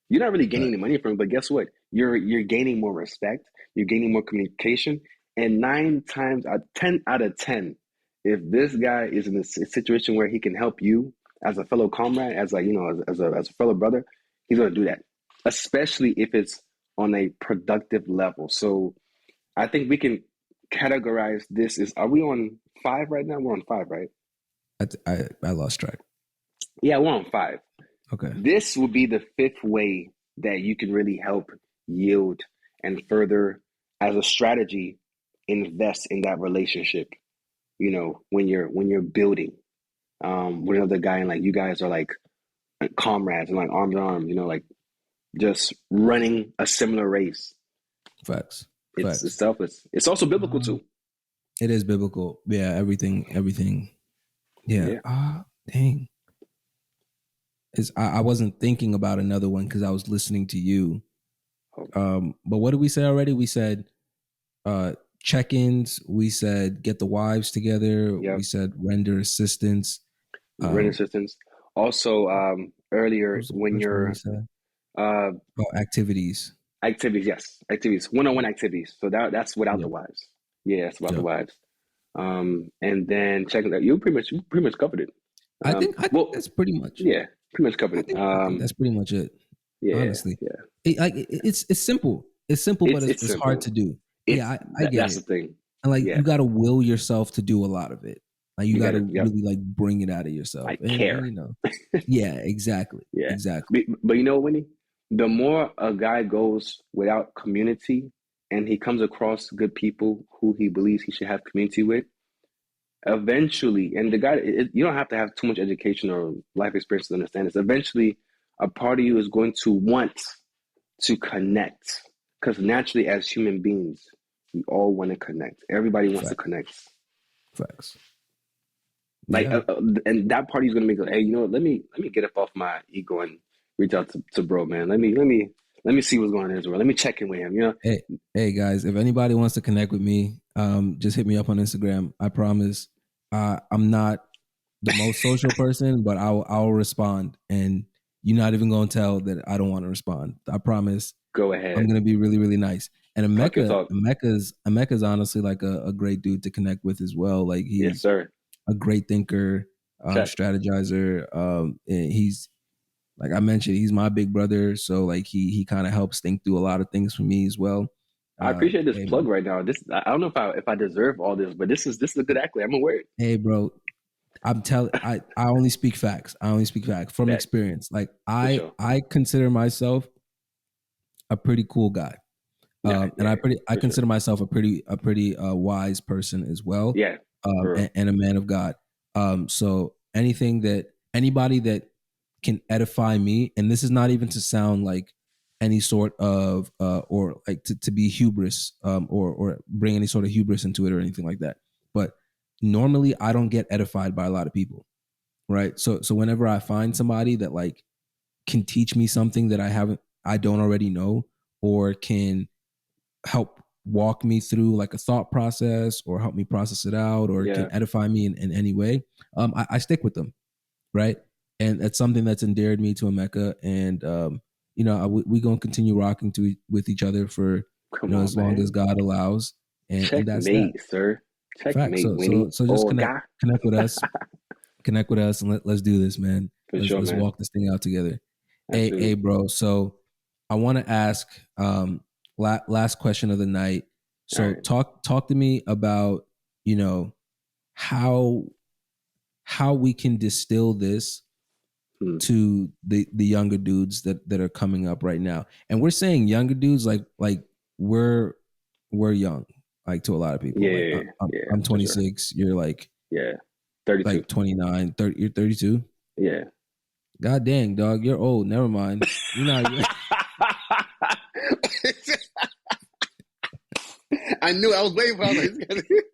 you're not really gaining Facts. any money from it, but guess what? You're gaining more respect, you're gaining more communication, and 10 out of 10, if this guy is in a situation where he can help you as a fellow comrade, as like as a fellow brother, he's gonna do that, especially if it's on a productive level. So I think we can categorize this as, are we on five right now? We're on five, right? I lost track. Yeah, we're on five. Okay. This will be the fifth way that you can really help yield and further as a strategy invest in that relationship, when you're building with another guy and like you guys are like comrades and like arms in arms, like just running a similar race. Facts. It's Facts. selfless. It's also biblical Um, too. it is biblical. Yeah, everything. Yeah. Yeah. Dang. I wasn't thinking about another one because I was listening to you. Oh, But what did we say already? We said uh check-ins, we said get the wives together, yeah. we said render assistance. Rent Um assistance. Also, what earlier was the when first one we you're said? uh Oh, activities. activities, yes, activities, one-on-one activities. So that's without the Yep. wives. Yeah, it's about the Yep. wives. And then checking that you pretty much covered it. I think Well, that's pretty much yeah, pretty much covered it. I think that's pretty much it. Yeah, Honestly. yeah. It's simple. It's simple, but It's it's, it's it's hard simple. to do. Yeah, It's I get that's the it. thing. And like Yeah, you gotta will yourself to do a lot of it. Like you you got gotta to, yep. really like bring it out of yourself. Like And care. you know, yeah, exactly. Yeah, Exactly. but you know, Winnie, the more a guy goes without community, and he comes across good people who he believes he should have community with, eventually, and the guy, you don't have to have too much education or life experience to understand this. Eventually, a part of you is going to want to connect because naturally, as human beings, we all want to connect. Everybody wants to Fact, connect. facts. Like, Yeah. and that party's gonna make like, hey, you know what? Let me get up off my ego and reach out to bro, man. Let me see what's going on in his world. Let me check in with him. You know? Hey, hey guys, if anybody wants to connect with me, just hit me up on Instagram. I promise. I'm not the most social person, but I'll respond, and you're not even gonna tell that I don't want to respond. I promise. Go I'm ahead, gonna be really, really nice. And talk your talk. Emeka's honestly like a great dude to connect with as well. Like Yes, he's sir. a great thinker, Check. strategizer. And he's like I mentioned, he's my big brother, so like he kind of helps think through a lot of things for me as well. I appreciate this Hey, plug right now. This I don't know if I deserve all this, but this is a good accolade. I'm aware. hey, bro, I only speak facts. I only speak facts from Facts experience. Like for sure. I consider myself a pretty cool guy. Yeah, And yeah, I for sure. consider myself a pretty wise person as well, Yeah, for real. and a man of God. So anybody that can edify me, and this is not even to sound like any sort of or like to be hubris, or bring any sort of hubris into it or anything like that. But normally, I don't get edified by a lot of people, right? So whenever I find somebody that like can teach me something that I don't already know, or can help walk me through like a thought process or help me process it out or can Yeah. edify me in any way, I stick with them, right? And that's something that's endeared me to Emeka. And, we going to continue rocking with each other for, Come on, as long as man. God allows. And that's that. Checkmate, sir. Fact. Checkmate, So Winnie. just Oh, guy. connect with us and let's do this, man. For Let's, sure, let's man. walk this thing out together. Hey, Absolutely. bro. So I want to ask, last question of the night. All So right. talk to me about, you know, how we can distill this Hmm. to the younger dudes that are coming up right now. And we're saying younger dudes like we're young, like to a lot of people. Yeah, Like yeah, yeah, yeah, I'm for sure. 26, you're Yeah. 32. 29, 30, you're 32. Yeah. God dang, dog, you're old. Never mind. You know, I knew I was waiting for. I was like,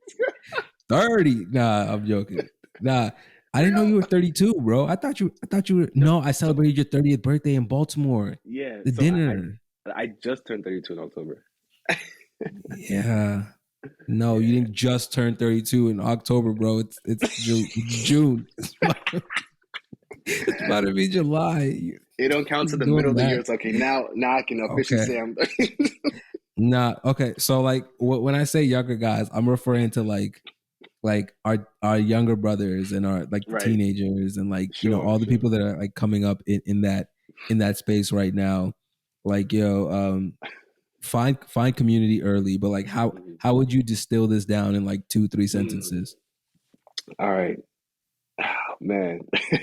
30. Nah, I'm joking. Nah, I didn't know you were 32, bro. I thought you were. so, No, I so celebrated your 30th birthday in Baltimore. yeah. The So I dinner. I just turned 32 in October. Yeah. No, you Yeah. didn't just turn 32 in October, bro. It's June. It's June. It's about to be July. It don't count to You're the middle doing of the year. that. It's okay. Now I can officially Okay. say I'm. Nah. Okay. So like when I say younger guys, I'm referring to like our younger brothers and our like the Right. teenagers and like Sure. all the Sure. people that are like coming up in that space right now. Like find community early, but like Mhm. how would you distill this down in like 2-3 Mm. sentences? All right. Oh, man,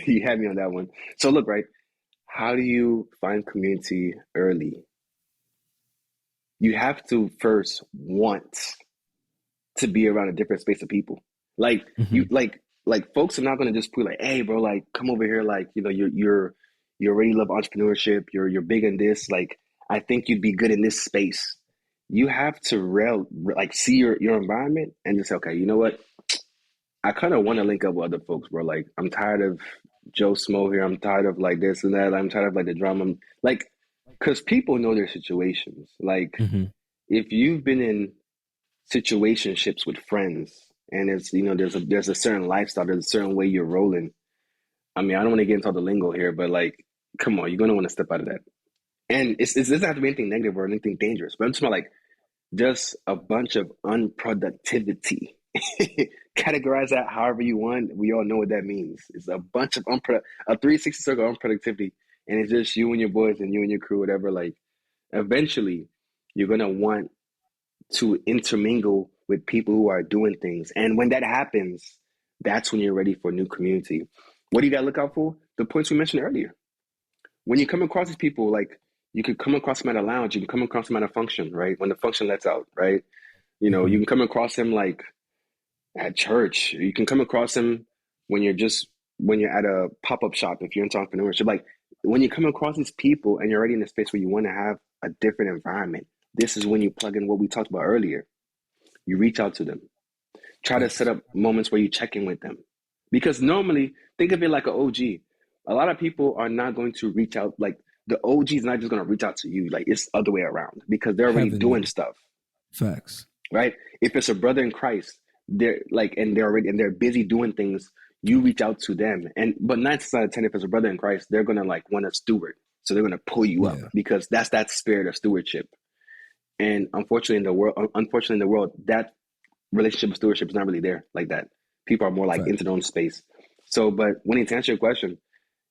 you had me on that one. So look, right. How do you find community early? You have to first want to be around a different space of people. Like you Hmm. like folks are not gonna just put like, hey bro, like come over here, like you already love entrepreneurship, you're big in this, like I think you'd be good in this space. You have to like see your environment and just say, okay, you know what? I kind of want to link up with other folks, bro. Like I'm tired of Joe Smo here. I'm tired of like this and that. I'm tired of like the drama. Like, cause people know their situations. Like Hmm. if you've been in situationships with friends and it's there's a certain lifestyle, there's a certain way you're rolling. I mean, I don't want to get into all the lingo here, but like, come on, you're gonna want to step out of that. And it doesn't have to be anything negative or anything dangerous, but I'm just about like just a bunch of unproductivity. Categorize that however you want. We all know what that means. It's a bunch of a 360 circle of unproductivity, and it's just you and your boys and you and your crew, whatever. Like, eventually, you're gonna want to intermingle with people who are doing things. And when that happens, that's when you're ready for a new community. What do you got to look out for? The points we mentioned earlier. When you come across these people, like you could come across them at a lounge, you can come across them at a function, right? When the function lets out, right? You Hmm. can come across them like at church. You can come across them when you're at a pop-up shop if you're into entrepreneurship. Like when you come across these people and you're already in a space where you want to have a different environment, this is when you plug in what we talked about earlier. You reach out to them. Try to set Facts. up moments where you check in with them. Because normally, think of it like an OG. A lot of people are not going to reach out. Like the OG is not just going to reach out to you. Like it's the other way around because they're already Heaven doing no. stuff, Facts. right? If it's a brother in Christ, they're like, and they're busy doing things. You reach out to them, and but 9 times out of 10, if it's a brother in Christ, they're gonna like want to steward, so they're gonna pull you up Yeah. because that's that spirit of stewardship. And unfortunately in the world, that relationship of stewardship is not really there like that. People are more like Facts. into their own space. So, but when to answer your question,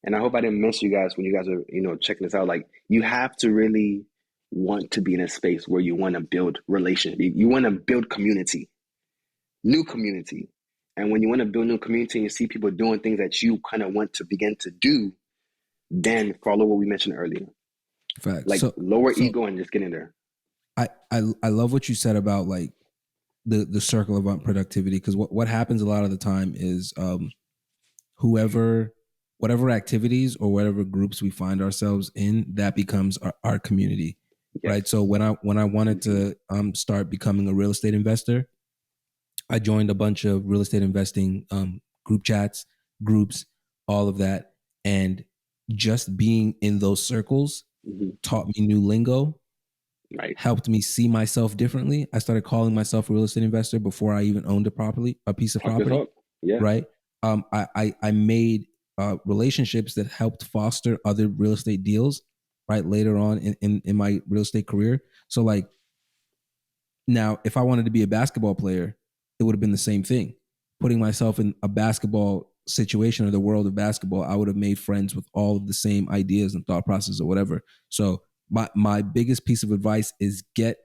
and I hope I didn't miss you guys when you guys are, checking this out. Like, you have to really want to be in a space where you want to build relationship. You want to build community, new community. And when you want to build new community and you see people doing things that you kind of want to begin to do, then follow what we mentioned earlier. Facts. Like, lower ego and just get in there. I love what you said about like the circle of unproductivity, because what happens a lot of the time is whatever activities or whatever groups we find ourselves in, that becomes our community. Yes. Right. So when I wanted to start becoming a real estate investor, I joined a bunch of real estate investing group chats, groups, all of that. And just being in those circles taught me new lingo, Right. helped me see myself differently. I started calling myself a real estate investor before I even owned a piece of Talk your property. talk. Yeah. Right. I made relationships that helped foster other real estate deals, right, later on in my real estate career. So like, now, if I wanted to be a basketball player, it would have been the same thing. Putting myself in a basketball situation or the world of basketball, I would have made friends with all of the same ideas and thought processes or whatever. So my biggest piece of advice is get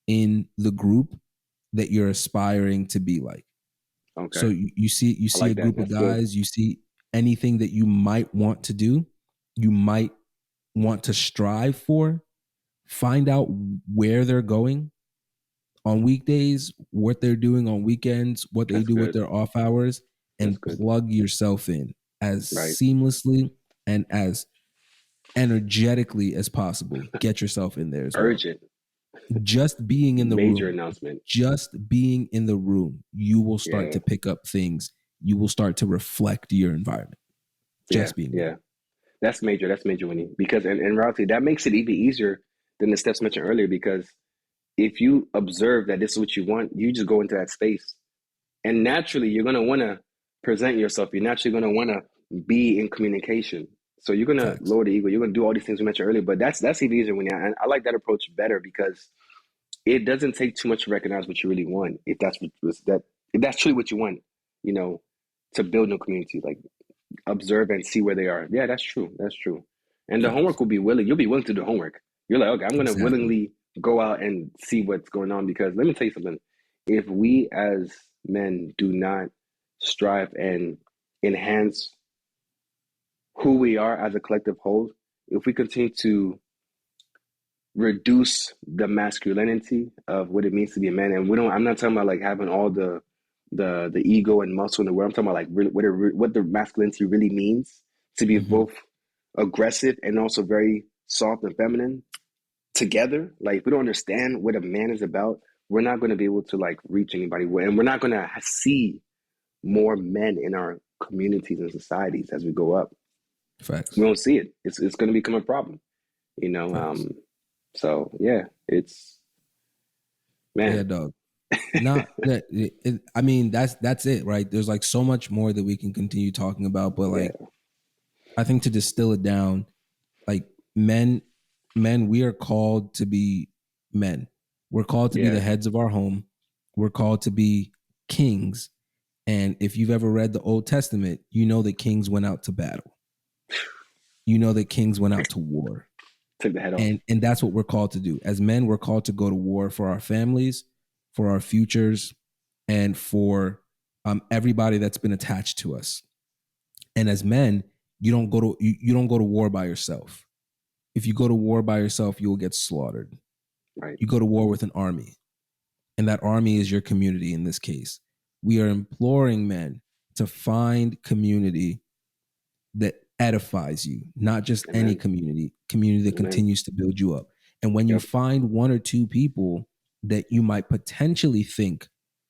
in the group that you're aspiring to be like. Okay. So you see I like a that. group of That's good. guys, you see anything that you might want to do, you might want to strive for, find out where they're going on weekdays, what they're doing on weekends, what they That's do with good. their off hours, That's and good. plug yourself in as Right. seamlessly and as energetically as possible. Get yourself in there as well. Urgent. Just being in the Major room, announcement. just being in the room, you will start Yeah. to pick up things. You will start to reflect your environment. Yeah. Just being Yeah. there. That's major. That's major, Winnie. Because in reality, that makes it even easier than the steps mentioned earlier. Because if you observe that this is what you want, you just go into that space. And naturally, you're going to want to present yourself. You're naturally going to want to be in communication. So you're going to Facts. lower the ego. You're going to do all these things we mentioned earlier. But that's even easier, Winnie. And I like that approach better because it doesn't take too much to recognize what you really want. If that's truly what you want, you know, to build a community. Like, observe and see where they are. Yeah, that's true. That's true. And the Facts. homework will be willing. You'll be willing to do homework. You're like, okay, I'm going to Exactly. willingly go out and see what's going on. Because let me tell you something. If we as men do not strive and enhance who we are as a collective whole, if we continue to reduce the masculinity of what it means to be a man, and I'm not talking about like having all the ego and muscle in the world. I'm talking about like really, what the masculinity really means to be Mm-hmm. both aggressive and also very soft and feminine together. Like, if we don't understand what a man is about, we're not going to be able to like reach anybody, and we're not going to see more men in our communities and societies as we go up. Facts. We don't see it. It's going to become a problem, you know. Facts. So yeah, it's Yeah, man. dog. Not that I mean, that's it, right? There's like so much more that we can continue talking about, but Yeah, like I think to distill it down, like men, we are called to be men. We're called to be yeah. the heads of our home. We're called to be kings. And if you've ever read the Old Testament, you know that kings went out to battle. You know that kings went out to war. Took the head off. And that's what we're called to do. As men, we're called to go to war for our families, for our futures, and for everybody that's been attached to us. And as men, you don't go to war by yourself. If you go to war by yourself, you will get slaughtered. Right. You go to war with an army, and that army is your community. In this case, we are imploring men to find community that edifies you, not just any Amen. community that Amen. continues to build you up. And when you Yep. find one or two people that you might potentially think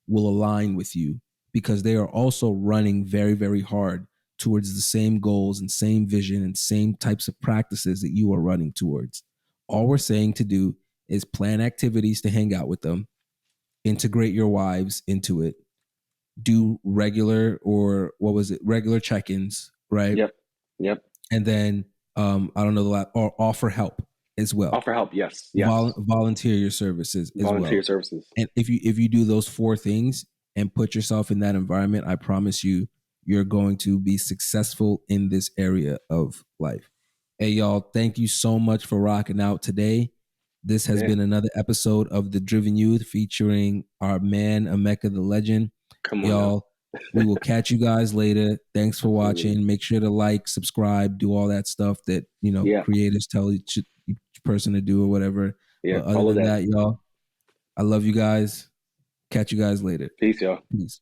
will align with you, because they are also running very, very hard towards the same goals and same vision and same types of practices that you are running towards. All we're saying to do is plan activities to hang out with them, integrate your wives into it, do regular, or what was it, regular check-ins, right? Yep. Yep. And then I don't know the last, or offer help as well. Offer help. Yes. Yes. Volunteer your services as Volunteer well. services. And if you do those four things and put yourself in that environment, I promise you, you're going to be successful in this area of life. Hey, y'all, thank you so much for rocking out today. This has Yeah. been another episode of The Driven Youth featuring our man, Emeka the Legend. Come on now. Y'all, we will catch you guys later. Thanks for Absolutely. watching. Make sure to like, subscribe, do all that stuff that, Yeah. creators tell each person to do or whatever. Yeah. But other Follow than that. that, y'all, I love you guys. Catch you guys later. Peace, y'all. Peace.